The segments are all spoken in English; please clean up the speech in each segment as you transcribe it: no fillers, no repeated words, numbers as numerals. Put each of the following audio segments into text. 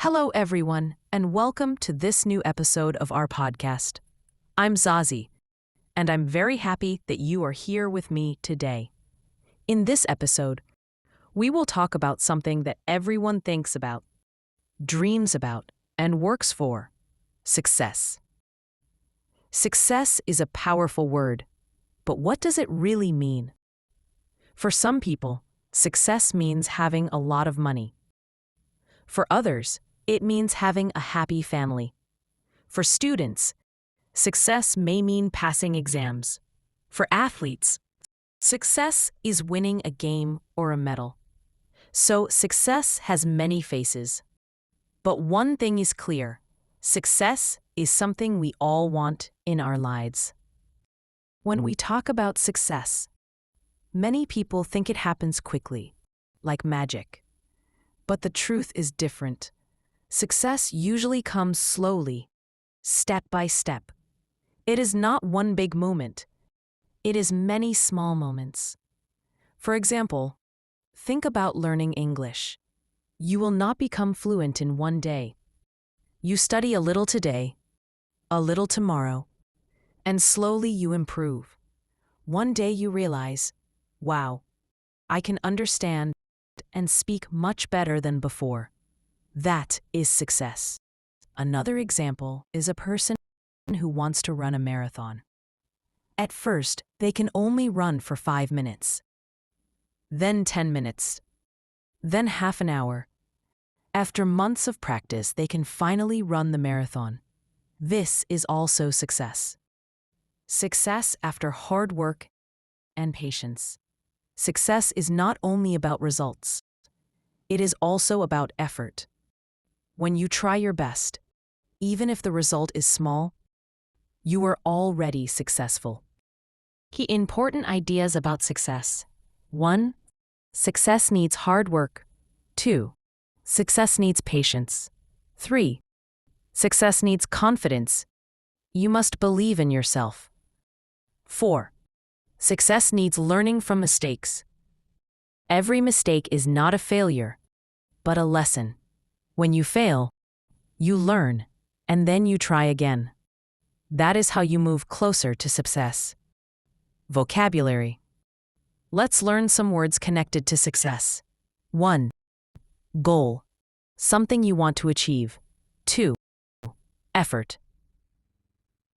Hello, everyone, and welcome to this new episode of our podcast. I'm Zazie, and I'm very happy that you are here with me today. In this episode, we will talk about something that everyone thinks about, dreams about, and works for: success. Success is a powerful word, but what does it really mean? For some people, success means having a lot of money. For others, it means having a happy family. For students, success may mean passing exams. For athletes, success is winning a game or a medal. So success has many faces. But one thing is clear: success is something we all want in our lives. When we talk about success, many people think it happens quickly, like magic. But the truth is different. Success usually comes slowly, step by step. It is not one big moment. It is many small moments. For example, think about learning English. You will not become fluent in one day. You study a little today, a little tomorrow, and slowly you improve. One day you realize, wow, I can understand and speak much better than before. That is success. Another example is a person who wants to run a marathon. At first, they can only run for 5 minutes, then 10 minutes, then half an hour. After months of practice, they can finally run the marathon. This is also success. Success after hard work and patience. Success is not only about results. It is also about effort. When you try your best, even if the result is small, you are already successful. Key important ideas about success. 1. Success needs hard work. 2. Success needs patience. 3. Success needs confidence. You must believe in yourself. 4. Success needs learning from mistakes. Every mistake is not a failure, but a lesson. When you fail, you learn, and then you try again. That is how you move closer to success. Vocabulary. Let's learn some words connected to success. 1. Goal. Something you want to achieve. 2. Effort.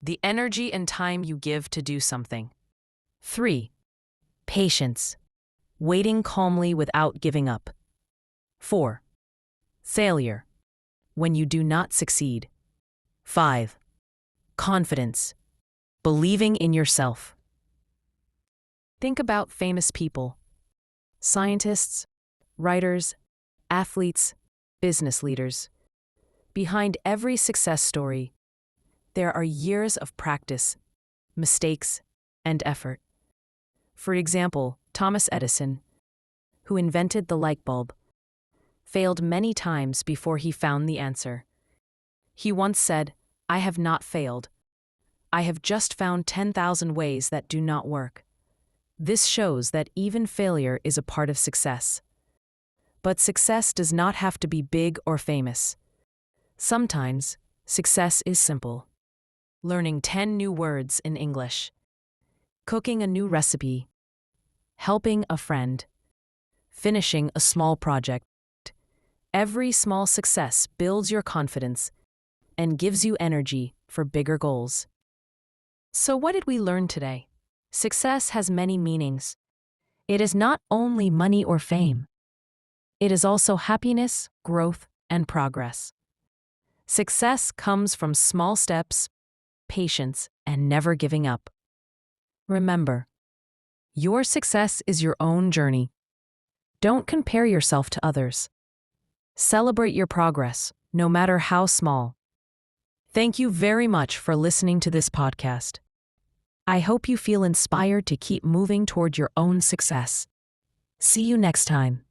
The energy and time you give to do something. 3. Patience. Waiting calmly without giving up. 4. Failure. When you do not succeed. 5. Confidence. Believing in yourself. Think about famous people: scientists, writers, athletes, business leaders. Behind every success story, there are years of practice, mistakes, and effort. For example, Thomas Edison, who invented the light bulb, failed many times before he found the answer. He once said, "I have not failed. I have just found 10,000 ways that do not work." This shows that even failure is a part of success. But success does not have to be big or famous. Sometimes, success is simple: learning 10 new words in English, cooking a new recipe, helping a friend, finishing a small project. Every small success builds your confidence and gives you energy for bigger goals. So what did we learn today? Success has many meanings. It is not only money or fame. It is also happiness, growth, and progress. Success comes from small steps, patience, and never giving up. Remember, your success is your own journey. Don't compare yourself to others. Celebrate your progress, no matter how small. Thank you very much for listening to this podcast. I hope you feel inspired to keep moving toward your own success. See you next time.